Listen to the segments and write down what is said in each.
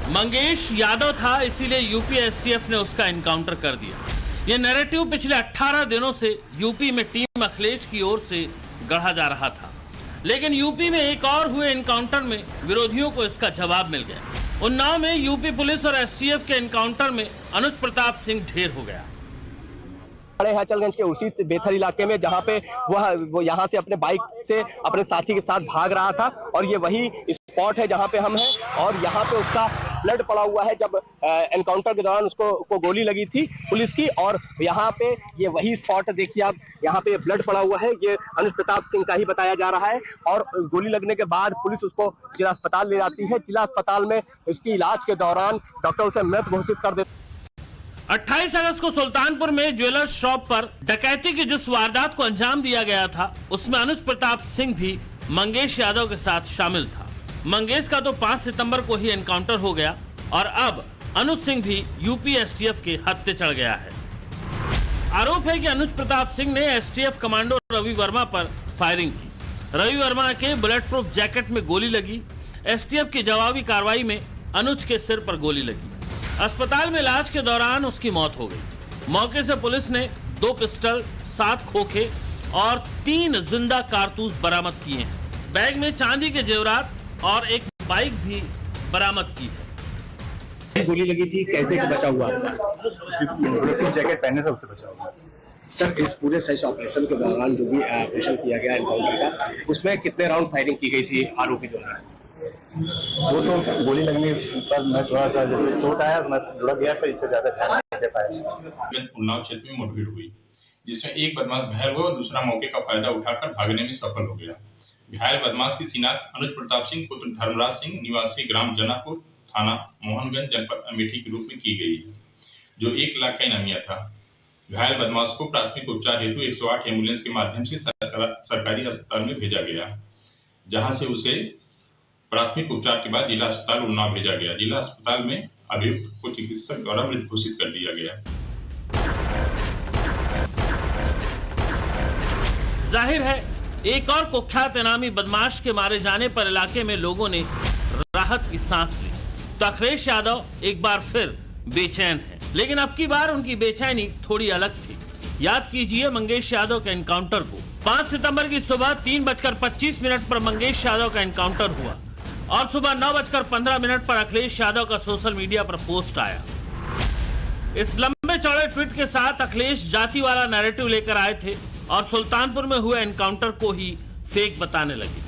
मंगेश यादव था, इसीलिए UP STF ने उसका एनकाउंटर कर दिया। ये नैरेटिव पिछले 18 दिनों से यूपी में टीम अखिलेश की ओर से गढ़ा जा रहा था, लेकिन यूपी में एक और हुए एनकाउंटर में विरोधियों को इसका जवाब मिल गया। उन्नाव में यूपी पुलिस और एसटीएफ के एनकाउंटर में अनुज प्रताप सिंह ढेर हो गया। खड़े हैं अचलगंज के उसी बेथर इलाके में, जहां पे वो यहां से अपने बाइक से अपने साथी के साथ भाग रहा था, और ये वही स्पॉट है जहां पे हम हैं, और यहाँ पे उसका ब्लड पड़ा हुआ है। जब एनकाउंटर के दौरान उसको गोली लगी थी पुलिस की, और यहाँ पे ये वही स्पॉट है, देखिए आप, यहाँ पे ब्लड पड़ा हुआ है। ये अनुज प्रताप सिंह का ही बताया जा रहा है, और गोली लगने के बाद पुलिस उसको जिला अस्पताल ले जाती है। जिला अस्पताल में इसकी इलाज के दौरान डॉक्टर उसे मृत घोषित कर देते। 28 अगस्त को सुल्तानपुर में ज्वेलर्स शॉप पर डकैती की जिस वारदात को अंजाम दिया गया था, उसमें अनुज प्रताप सिंह भी मंगेश यादव के साथ शामिल था। मंगेश का तो 5 सितंबर को ही एनकाउंटर हो गया, और अब अनुज सिंह भी यूपी एसटीएफ के हत्थे चढ़ गया है। आरोप है कि अनुज प्रताप सिंह ने एसटीएफ कमांडो रवि वर्मा पर फायरिंग की। रवि वर्मा के बुलेट प्रूफ जैकेट में गोली लगी। एसटीएफ की जवाबी कार्रवाई में अनुज के सिर पर गोली लगी। अस्पताल में इलाज के दौरान उसकी मौत हो गई। मौके से पुलिस ने 2 पिस्टल, 7 खोखे और 3 जिंदा कारतूस बरामद किए हैं। बैग में चांदी के जेवरात और एक बाइक भी बरामद की है। गोली लगी थी, कैसे बचा हुआ? बुलेट जैकेट पहनने से उससे बचा हुआ। सर, इस पूरे सर्च ऑपरेशन के दौरान जो भी ऑपरेशन किया गया एनकाउंटर का, उसमें कितने राउंड फायरिंग की गई थी आरोपी द्वारा? वो तो गोली लगने पर मैं थोड़ा सा जैसे चोट आया तो मैं लुढ़क गया, तो इससे ज्यादा ध्यान नहीं दे पाया। उन्नाव क्षेत्र में मुठभेड़ हुई, जिसमें एक बदमाश घायल हुआ और दूसरा मौके का फायदा उठाकर भागने में सफल हो गया। घायल बदमाश की शिनाख्त अनुज प्रताप सिंह पुत्र धर्मराज सिंह निवासी ग्राम जनापुर, थाना मोहनगंज, जनपद अमेठी के रूप में की गई है, जो 1 लाख का इनामिया था। घायल बदमाश को प्राथमिक उपचार हेतु 108 एम्बुलेंस के माध्यम से सरकारी अस्पताल में भेजा गया, जहां से उसे प्राथमिक उपचार के बाद जिला अस्पताल उन्नाव भेजा गया। जिला अस्पताल में अभियुक्त को चिकित्सक द्वारा मृत घोषित कर दिया गया। जाहिर है, एक और कुख्यात इनामी बदमाश के मारे जाने पर इलाके में लोगों ने राहत की सांस ली। तो अखिलेश यादव एक बार फिर बेचैन है, लेकिन अब की बार उनकी बेचैनी थोड़ी अलग थी। याद कीजिए मंगेश यादव के एनकाउंटर को। 5 सितंबर की सुबह 3:25 पर मंगेश यादव का एनकाउंटर हुआ, और सुबह 9:15 पर अखिलेश यादव का सोशल मीडिया पर पोस्ट आया। इस लंबे चौड़े ट्वीट के साथ अखिलेश जाति वाला नैरेटिव लेकर आए थे, और सुल्तानपुर में हुए एनकाउंटर को ही फेक बताने लगे।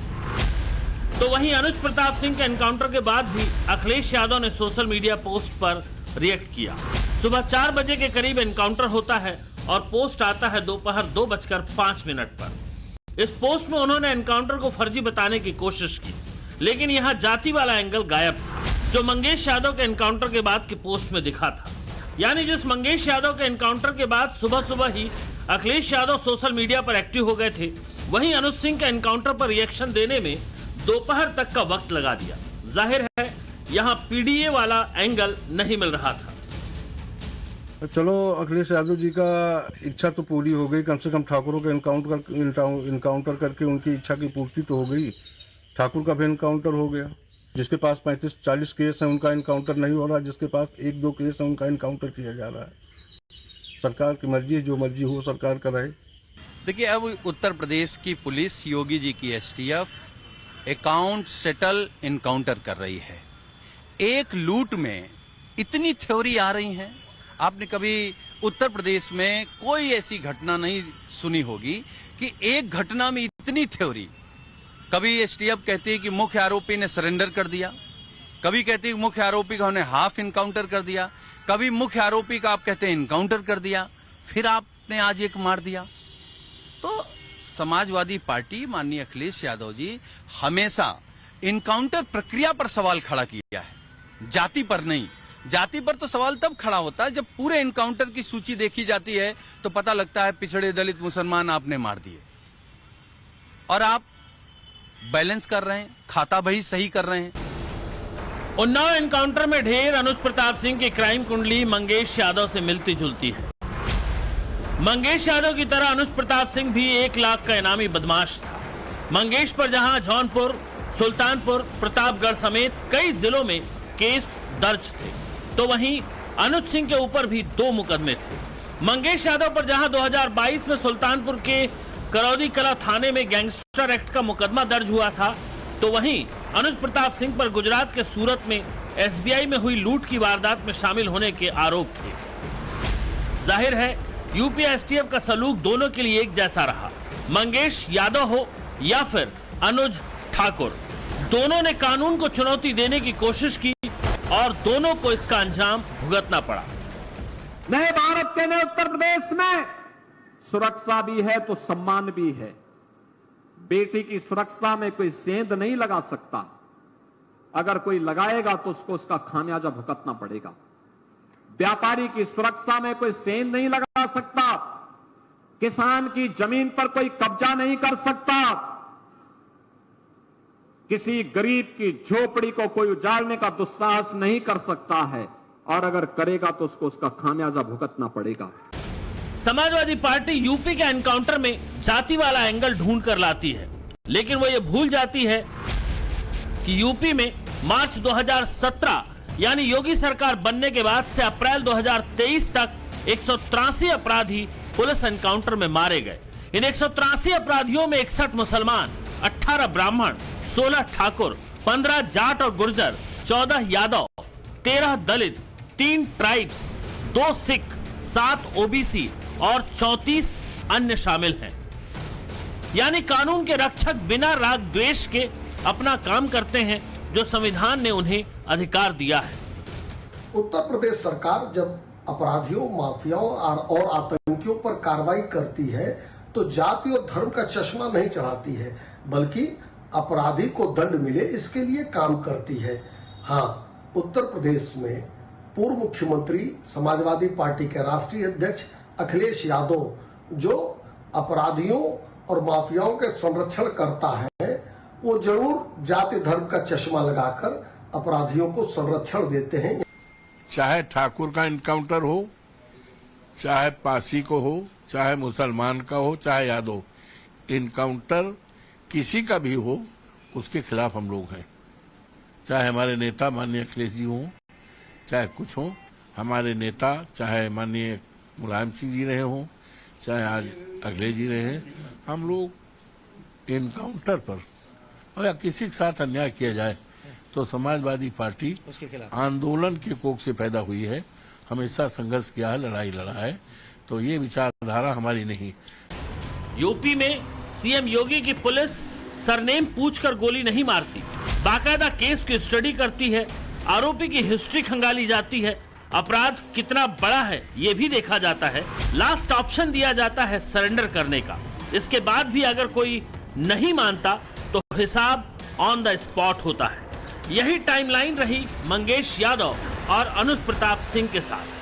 तो वहीं अनुज प्रताप सिंह के एनकाउंटर के बाद भी अखिलेश यादव ने सोशल मीडिया पोस्ट पर रिएक्ट किया। सुबह 4 बजे के करीब एनकाउंटर होता है, और पोस्ट आता है दोपहर 2:05 पर। इस पोस्ट में उन्होंने एनकाउंटर को फर्जी बताने की कोशिश की, लेकिन यहाँ जाति वाला एंगल गायब था, जो मंगेश यादव के एनकाउंटर के बाद की पोस्ट में दिखा था। यानी जिस मंगेश यादव के एनकाउंटर के बाद सुबह सुबह ही अखिलेश यादव सोशल मीडिया पर एक्टिव हो गए थे, वहीं अनुज सिंह के एनकाउंटर पर रिएक्शन देने में दोपहर तक का वक्त लगा दिया। जाहिर है, यहाँ पीडीए वाला एंगल नहीं मिल रहा था। चलो, अखिलेश यादव जी का इच्छा तो पूरी हो गई, कम से कम ठाकुरों के एनकाउंटर करके उनकी इच्छा की पूर्ति तो हो गई। ठाकुर का भी एनकाउंटर हो गया। जिसके पास 35-40 केस हैं उनका एनकाउंटर नहीं हो रहा, जिसके पास 1-2 केस हैं उनका एनकाउंटर किया जा रहा है। सरकार की मर्जी है, जो मर्जी हो सरकार कराए। देखिए, अब उत्तर प्रदेश की पुलिस, योगी जी की एसटीएफ अकाउंट सेटल एनकाउंटर कर रही है। एक लूट में इतनी थ्योरी आ रही है, आपने कभी उत्तर प्रदेश में कोई ऐसी घटना नहीं सुनी होगी कि एक घटना में इतनी थ्योरी। कभी एसटीएफ कहती है कि मुख्य आरोपी ने सरेंडर कर दिया, कभी कहती है मुख्य आरोपी का उन्हें हाफ इनकाउंटर कर दिया, कभी मुख्य आरोपी का आप कहते हैं इनकाउंटर कर दिया, फिर आपने आज एक मार दिया। तो समाजवादी पार्टी, माननीय अखिलेश यादव जी, हमेशा इनकाउंटर प्रक्रिया पर सवाल खड़ा किया है, जाति पर नहीं। जाति पर तो सवाल तब खड़ा होता है जब पूरे इनकाउंटर की सूची देखी जाती है तो पता लगता है पिछड़े, दलित, मुसलमान आपने मार दिए, और आप बैलेंस कर रहे हैं, खाता बही सही कर रहे हैं। उन्नाव एनकाउंटर में ढेर अनुज प्रताप सिंह की क्राइम कुंडली मंगेश यादव से मिलती जुलती है। मंगेश यादव की तरह अनुज प्रताप सिंह भी 1 लाख का इनामी बदमाश था। मंगेश पर जहां जौनपुर, सुल्तानपुर, प्रतापगढ़ समेत कई जिलों में केस दर्ज थे, तो वहीं अनुज सिंह के ऊपर भी 2 मुकदमे थे। मंगेश यादव पर जहां 2022 में सुल्तानपुर के करौदी कला थाने में गैंगस्टर एक्ट का मुकदमा दर्ज हुआ था, तो वहीं अनुज प्रताप सिंह पर गुजरात के सूरत में एसबीआई में हुई लूट की वारदात में शामिल होने के आरोप थे। जाहिर है यूपी एसटीएफ का सलूक दोनों के लिए एक जैसा रहा। मंगेश यादव हो या फिर अनुज ठाकुर, दोनों ने कानून को चुनौती देने की कोशिश की और दोनों को इसका अंजाम भुगतना पड़ा। नए भारत के नए उत्तर प्रदेश में सुरक्षा भी है तो सम्मान भी है। बेटी की सुरक्षा में कोई सेंध नहीं लगा सकता, अगर कोई लगाएगा तो उसको उसका खामियाजा भुगतना पड़ेगा। व्यापारी की सुरक्षा में कोई सेंध नहीं लगा सकता, किसान की जमीन पर कोई कब्जा नहीं कर सकता, किसी गरीब की झोपड़ी को कोई उजाड़ने का दुस्साहस नहीं कर सकता है, और अगर करेगा तो उसको उसका खामियाजा भुगतना पड़ेगा। समाजवादी पार्टी यूपी के एनकाउंटर में जाति वाला एंगल ढूंढ कर लाती है, लेकिन वो ये भूल जाती है कि यूपी में मार्च 2017 यानी योगी सरकार बनने के बाद से अप्रैल 2023 तक 183 अपराधी पुलिस एनकाउंटर में मारे गए। इन 183 अपराधियों में 61 मुसलमान, 18 ब्राह्मण, 16 ठाकुर, 15 जाट और गुर्जर, 14 यादव, 13 दलित, 3 ट्राइब्स, 2 सिख, 7 ओबीसी और 34 अन्य शामिल हैं। यानी कानून के रक्षक बिना राग द्वेष के अपना काम करते हैं जो संविधान ने उन्हें अधिकार दिया है। उत्तर प्रदेश सरकार जब अपराधियों, माफियाओं और आतंकियों पर कार्रवाई करती है तो जाति और धर्म का चश्मा नहीं चढ़ाती है, बल्कि अपराधी को दंड मिले इसके लिए काम करती है। हाँ, उत्तर प्रदेश में पूर्व मुख्यमंत्री समाजवादी पार्टी के राष्ट्रीय अध्यक्ष अखिलेश यादव जो अपराधियों और माफियाओं के संरक्षण करता है, वो जरूर जाति धर्म का चश्मा लगाकर अपराधियों को संरक्षण देते हैं। चाहे ठाकुर का इनकाउंटर हो, चाहे पासी को हो, चाहे मुसलमान का हो, चाहे यादव, इनकाउंटर किसी का भी हो उसके खिलाफ हम लोग हैं। चाहे हमारे नेता माननीय अखिलेश जी हों, चाहे कुछ हो, हमारे नेता चाहे माननीय मुलायम सिंह जी रहे हों, चाहे आज अखिलेश जी रहे हैं, हम लोग इनकाउंटर पर और या किसी के साथ अन्याय किया जाए तो समाजवादी पार्टी आंदोलन के कोख से पैदा हुई है, हमेशा संघर्ष किया है, लड़ाई लड़ा है, तो ये विचारधारा हमारी नहीं। यूपी में सीएम योगी की पुलिस सरनेम पूछकर गोली नहीं मारती, बाकायदा केस की स्टडी करती है, आरोपी की हिस्ट्री खंगाली जाती है, अपराध कितना बड़ा है ये भी देखा जाता है, लास्ट ऑप्शन दिया जाता है सरेंडर करने का। इसके बाद भी अगर कोई नहीं मानता तो हिसाब ऑन द स्पॉट होता है। यही टाइमलाइन रही मंगेश यादव और अनुज प्रताप सिंह के साथ।